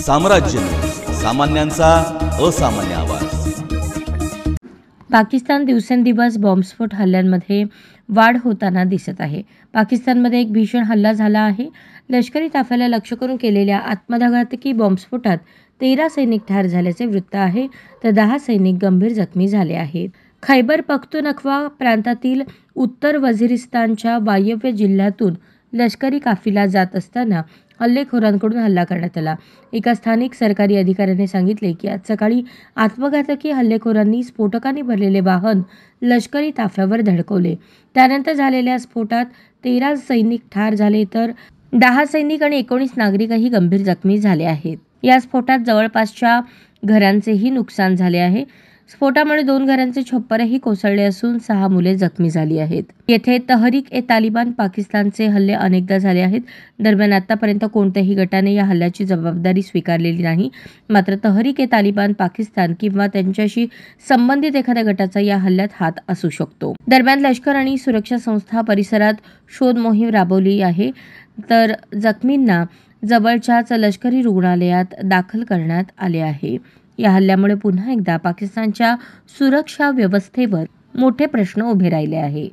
साम्राज्य न्यूज, सामान्यांचा असामान्य आवाज। पाकिस्तान दिवसेंदिवस बॉम्बस्फोट हल्ल्यांमध्ये वाढ होताना दिसत आहे। पाकिस्तानमध्ये एक भीषण हल्ला झाला आहे। लष्करी ताफ्याला लक्ष्य करून केलेल्या आत्मघातकी बॉम्बस्फोटात 13 सैनिक ठार झाल्याचे वृत्त आहे, तर 10 सैनिक गंभीर जखमी झाले आहेत। खैबर पख्तूनख्वा प्रांतातील उत्तर वझिरिस्तानच्या वायव्य जिल्ह्यातून लष्करी काफिला जात असताना हल्लेखोरांकडून हल्ला करण्यात आला। एका स्थानिक सरकारी अधिकाऱ्याने सांगितले की आज सकाळी आत्मघातकी हल्लेखोरांनी स्फोटकांनी भरलेले वाहन लष्करी ताफ्यावर धडकवले। त्यानंतर झालेल्या स्फोटात 13 सैनिक ठार झाले, तर 10 सैनिक आणि 19 नागरिकही गंभीर जखमी झाले आहेत। या स्फोटात जवळपासच्या घरांचेही नुकसान झाले आहे। स्फोटामुळे 2 घरांचे छप्परही कोसळले असून 6 मुले जखमी झाली आहेत। येथे तहरीक-ए-तालिबान पाकिस्तानचे हल्ले अनेकदा झाले आहेत। दरम्यान आतापर्यंत कोणत्याही गटाने या हल्ल्याची जबाबदारी स्वीकारलेली नाही। मात्र तहरीक-ए-तालिबान पाकिस्तान किंवा त्यांच्याशी संबंधित एखाद्या गटाचा या हल्ल्यात हात असू शकतो। दरम्यान लष्कर आणि सुरक्षा संस्था परिसरात शोध मोहीम राबवली आहे, तर जखमींना जवळच्याच लष्करी रुग्णालयात दाखल करण्यात आले आहे। या हल्ल्यामुळे पुन्हा एकदा पाकिस्तानच्या सुरक्षा व्यवस्थेवर मोठे प्रश्न उभे राहिले आहे।